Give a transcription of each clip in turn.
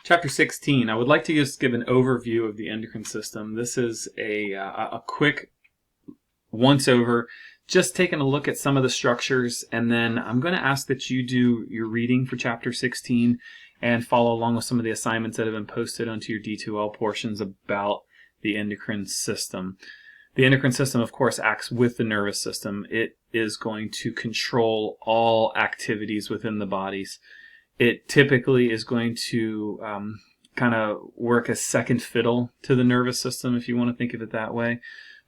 Chapter 16, I would like to just give an overview of the endocrine system. This is a quick once-over, just taking a look at some of the structures, and then I'm going to ask that you do your reading for Chapter 16 and follow along with some of the assignments that have been posted onto your D2L portions about the endocrine system. The endocrine system, of course, acts with the nervous system. It is going to control all activities within the bodies. It typically is going to kind of work as second fiddle to the nervous system, if you want to think of it that way.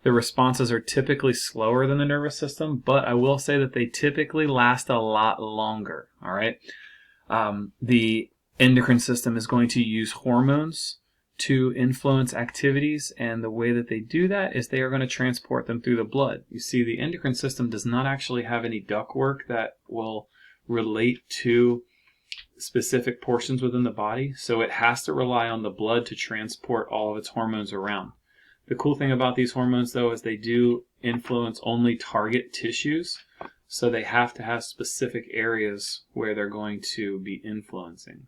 The responses are typically slower than the nervous system, but I will say that they typically last a lot longer. All right. The endocrine system is going to use hormones to influence activities, and the way that they do that is they are going to transport them through the blood. You see, the endocrine system does not actually have any ductwork that will relate to specific portions within the body, so it has to rely on the blood to transport all of its hormones around. The cool thing about these hormones, though, is they do influence only target tissues, so they have to have specific areas where they're going to be influencing.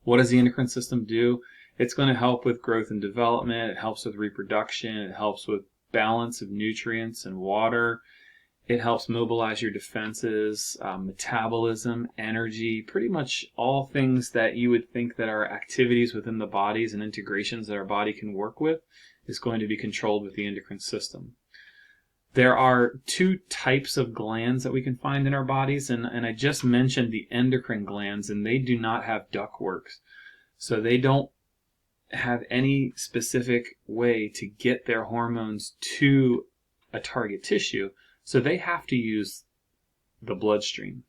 What does the endocrine system do? It's going to help with growth and development, it helps with reproduction, it helps with balance of nutrients and water. It helps mobilize your defenses, metabolism, energy, pretty much all things that you would think that are activities within the bodies and integrations that our body can work with is going to be controlled with the endocrine system. There are two types of glands that we can find in our bodies, and I just mentioned the endocrine glands, and they do not have ductwork. So they don't have any specific way to get their hormones to a target tissue. So they have to use the bloodstream.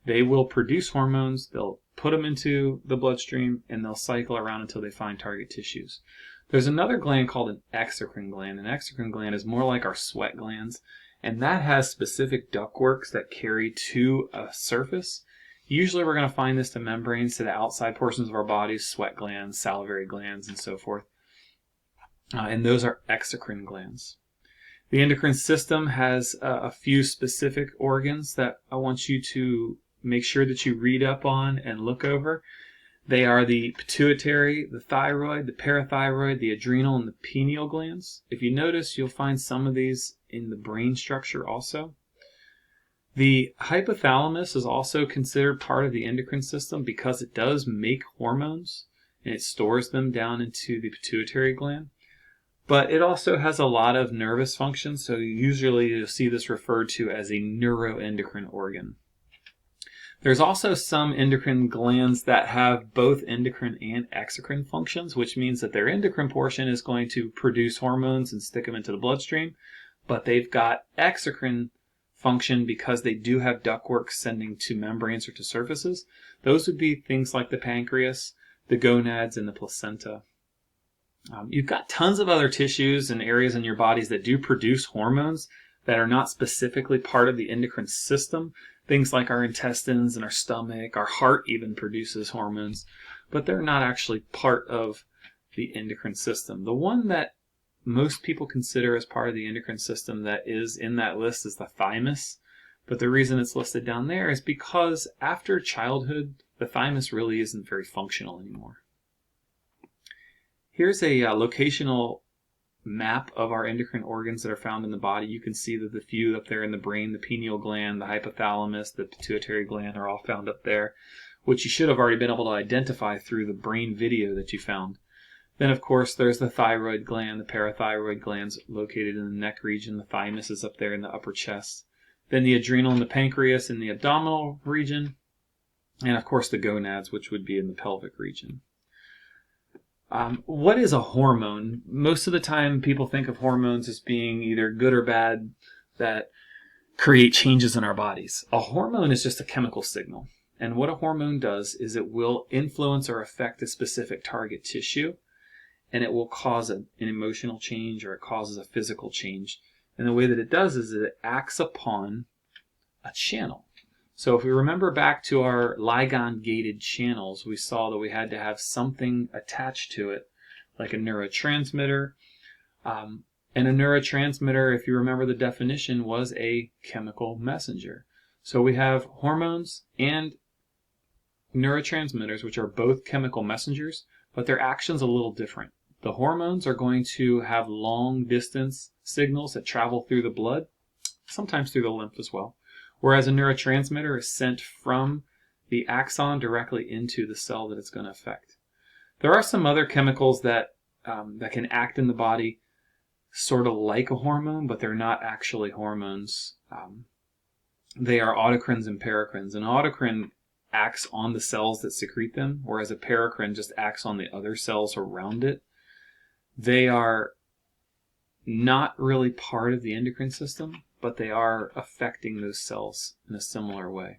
They will produce hormones, they'll put them into the bloodstream, and they'll cycle around until they find target tissues. There's another gland called an exocrine gland. An exocrine gland is more like our sweat glands, and that has specific ductworks that carry to a surface. Usually we're going to find this to membranes, to the outside portions of our bodies, sweat glands, salivary glands, and so forth. And those are exocrine glands. The endocrine system has a few specific organs that I want you to make sure that you read up on and look over. They are the pituitary, the thyroid, the parathyroid, the adrenal, and the pineal glands. If you notice, you'll find some of these in the brain structure also. The hypothalamus is also considered part of the endocrine system because it does make hormones and it stores them down into the pituitary gland. But it also has a lot of nervous functions, so usually you'll see this referred to as a neuroendocrine organ. There's also some endocrine glands that have both endocrine and exocrine functions, which means that their endocrine portion is going to produce hormones and stick them into the bloodstream, but they've got exocrine function because they do have ductwork sending to membranes or to surfaces. Those would be things like the pancreas, the gonads, and the placenta. You've got tons of other tissues and areas in your bodies that do produce hormones that are not specifically part of the endocrine system. Things like our intestines and our stomach, our heart even produces hormones, but they're not actually part of the endocrine system. The one that most people consider as part of the endocrine system that is in that list is the thymus. But the reason it's listed down there is because after childhood, the thymus really isn't very functional anymore. Here's a locational map of our endocrine organs that are found in the body. You can see that the few up there in the brain, the pineal gland, the hypothalamus, the pituitary gland are all found up there, which you should have already been able to identify through the brain video that you found. Then, of course, there's the thyroid gland, the parathyroid glands located in the neck region. The thymus is up there in the upper chest. Then the adrenal and the pancreas in the abdominal region. And, of course, the gonads, which would be in the pelvic region. What is a hormone? Most of the time people think of hormones as being either good or bad that create changes in our bodies. A hormone is just a chemical signal. And what a hormone does is it will influence or affect a specific target tissue, and it will cause an emotional change or it causes a physical change. And the way that it does is that it acts upon a channel. So if we remember back to our ligand-gated channels, we saw that we had to have something attached to it, like a neurotransmitter. And a neurotransmitter, if you remember the definition, was a chemical messenger. So we have hormones and neurotransmitters, which are both chemical messengers, but their action's a little different. The hormones are going to have long distance signals that travel through the blood, sometimes through the lymph as well, whereas a neurotransmitter is sent from the axon directly into the cell that it's going to affect. There are some other chemicals that can act in the body sort of like a hormone, but they're not actually hormones. They are autocrines and paracrines. An autocrine acts on the cells that secrete them, whereas a paracrine just acts on the other cells around it. They are not really part of the endocrine system, but they are affecting those cells in a similar way.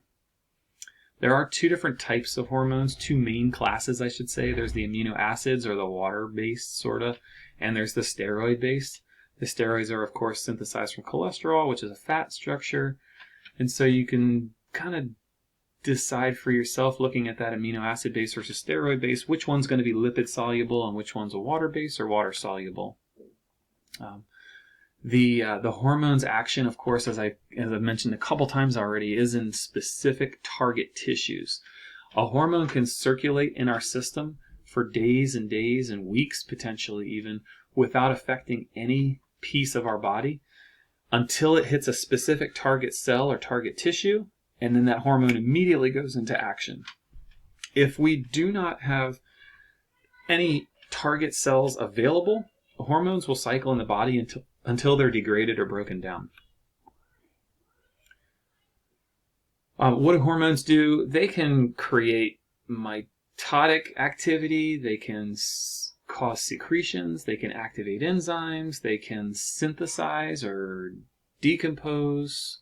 There are two different types of hormones, two main classes, I should say. There's the amino acids, or the water-based, sort of, and there's the steroid-based. The steroids are, of course, synthesized from cholesterol, which is a fat structure, and so you can kind of decide for yourself, looking at that amino acid base versus steroid base, which one's going to be lipid soluble and which one's a water base or water soluble. The hormone's action, of course, as I've mentioned a couple times already, is in specific target tissues. A hormone can circulate in our system for days and days and weeks, potentially even, without affecting any piece of our body until it hits a specific target cell or target tissue, and then that hormone immediately goes into action. If we do not have any target cells available, hormones will cycle in the body until they're degraded or broken down. What do hormones do? They can create mitotic activity, they can cause secretions, they can activate enzymes, they can synthesize or decompose.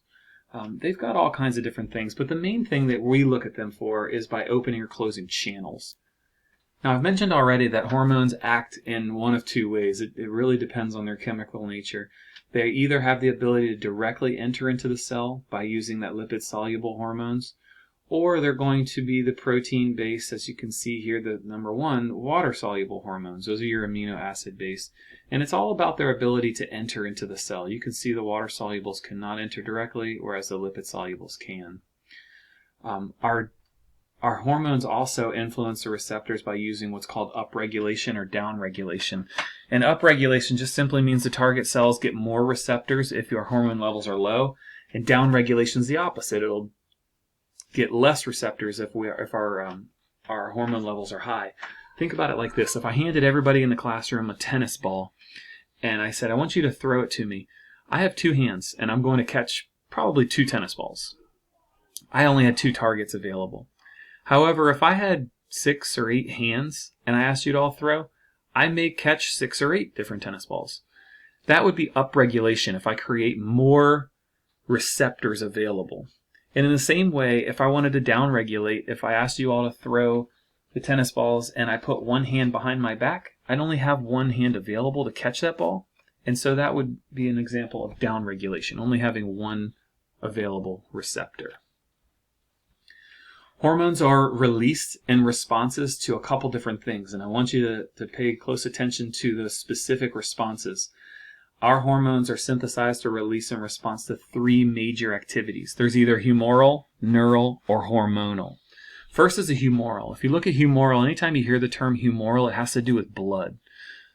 They've got all kinds of different things, but the main thing that we look at them for is by opening or closing channels. Now, I've mentioned already that hormones act in one of two ways. It really depends on their chemical nature. They either have the ability to directly enter into the cell by using that lipid-soluble hormones, or they're going to be the protein-based, as you can see here, the number one, water-soluble hormones. Those are your amino acid-based. And it's all about their ability to enter into the cell. You can see the water-solubles cannot enter directly, whereas the lipid-solubles can. Our hormones also influence the receptors by using what's called upregulation or downregulation. And upregulation just simply means the target cells get more receptors if your hormone levels are low, and downregulation is the opposite. It'll get less receptors if our hormone levels are high. Think about it like this. If I handed everybody in the classroom a tennis ball and I said, I want you to throw it to me. I have two hands and I'm going to catch probably 2 tennis balls. I only had 2 targets available. However, if I had 6 or 8 hands and I asked you to all throw, I may catch 6 or 8 different tennis balls. That would be upregulation if I create more receptors available. And in the same way, if I wanted to downregulate, if I asked you all to throw the tennis balls and I put one hand behind my back, I'd only have one hand available to catch that ball. And so that would be an example of downregulation, only having one available receptor. Hormones are released in responses to a couple different things, and I want you to pay close attention to the specific responses. Our hormones are synthesized or released in response to 3 major activities. There's either humoral, neural, or hormonal. First is a humoral. If you look at humoral, anytime you hear the term humoral, it has to do with blood.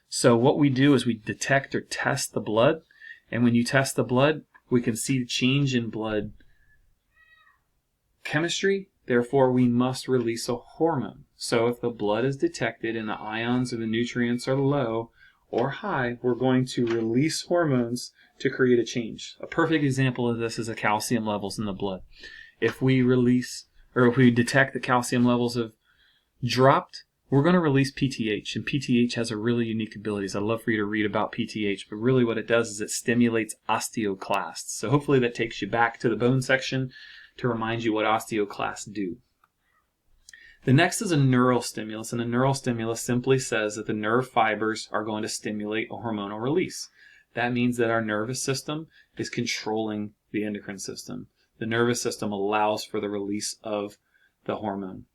So what we do is we detect or test the blood, and when you test the blood, we can see the change in blood chemistry. Therefore, we must release a hormone. So if the blood is detected and the ions or the nutrients are low or high, we're going to release hormones to create a change. A perfect example of this is the calcium levels in the blood. If we detect the calcium levels have dropped, we're going to release PTH, and PTH has a really unique abilities. I'd love for you to read about PTH, but really what it does is it stimulates osteoclasts. So hopefully that takes you back to the bone section to remind you what osteoclasts do. The next is a neural stimulus, and a neural stimulus simply says that the nerve fibers are going to stimulate a hormonal release. That means that our nervous system is controlling the endocrine system. The nervous system allows for the release of the hormone.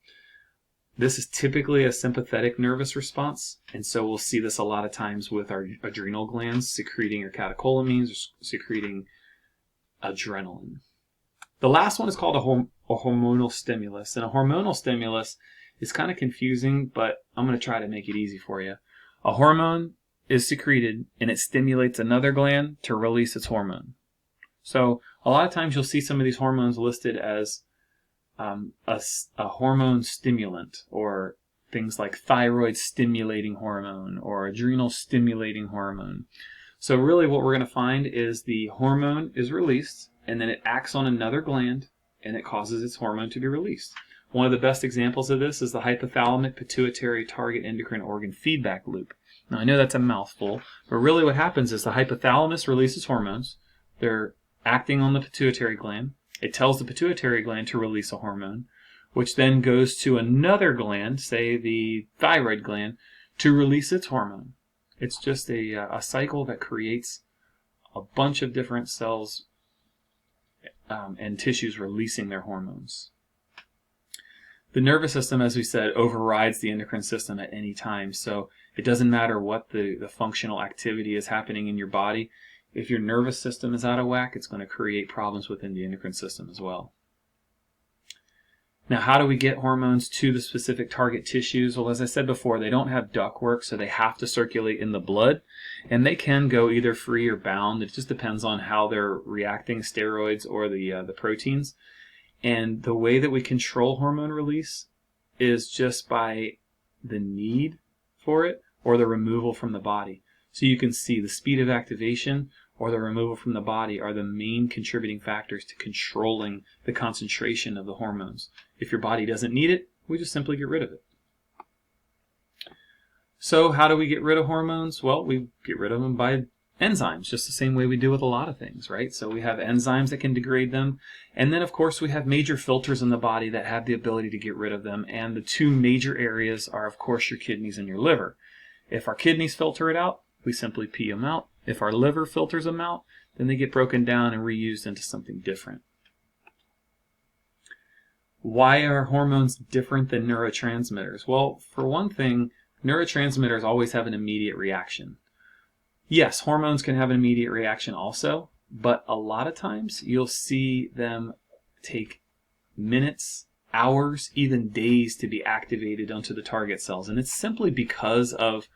This is typically a sympathetic nervous response, and so we'll see this a lot of times with our adrenal glands secreting or catecholamines or secreting adrenaline. The last one is called a hormonal stimulus. And a hormonal stimulus is kind of confusing, but I'm going to try to make it easy for you. A hormone is secreted and it stimulates another gland to release its hormone. So a lot of times you'll see some of these hormones listed as a hormone stimulant, or things like thyroid stimulating hormone or adrenal stimulating hormone. So really what we're going to find is the hormone is released and then it acts on another gland and it causes its hormone to be released. One of the best examples of this is the hypothalamic pituitary target endocrine organ feedback loop. Now I know that's a mouthful, but really what happens is the hypothalamus releases hormones. They're acting on the pituitary gland. It tells the pituitary gland to release a hormone, which then goes to another gland, say the thyroid gland, to release its hormone. It's just a cycle that creates a bunch of different cells and tissues releasing their hormones. The nervous system, as we said, overrides the endocrine system at any time. So it doesn't matter what the functional activity is happening in your body. If your nervous system is out of whack, it's going to create problems within the endocrine system as well. Now, how do we get hormones to the specific target tissues? Well, as I said before, they don't have ductwork, so they have to circulate in the blood, and they can go either free or bound. It just depends on how they're reacting, steroids or the proteins. And the way that we control hormone release is just by the need for it or the removal from the body. So you can see the speed of activation or the removal from the body are the main contributing factors to controlling the concentration of the hormones. If your body doesn't need it, we just simply get rid of it. So how do we get rid of hormones? Well, we get rid of them by enzymes, just the same way we do with a lot of things, right? So we have enzymes that can degrade them. And then, of course, we have major filters in the body that have the ability to get rid of them. And the two major areas are, of course, your kidneys and your liver. If our kidneys filter it out, we simply pee them out. If our liver filters them out, then they get broken down and reused into something different. Why are hormones different than neurotransmitters? Well, for one thing, neurotransmitters always have an immediate reaction. Yes, hormones can have an immediate reaction also, but a lot of times you'll see them take minutes, hours, even days to be activated onto the target cells. And it's simply because of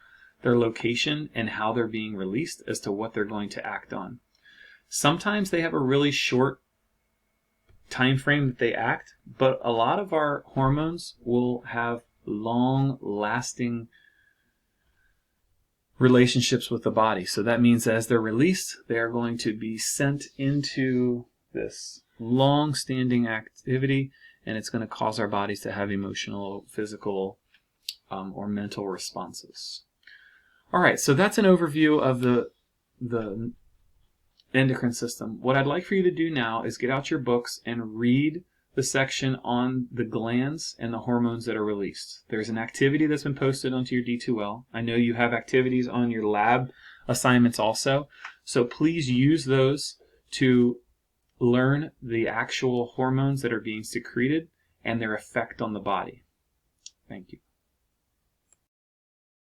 their location and how they're being released as to what they're going to act on. Sometimes they have a really short time frame that they act, but a lot of our hormones will have long-lasting relationships with the body. So that means as they're released, they are going to be sent into this long-standing activity, and it's going to cause our bodies to have emotional, physical, or mental responses. All right, so that's an overview of the endocrine system. What I'd like for you to do now is get out your books and read the section on the glands and the hormones that are released. There's an activity that's been posted onto your D2L. I know you have activities on your lab assignments also, so please use those to learn the actual hormones that are being secreted and their effect on the body. Thank you.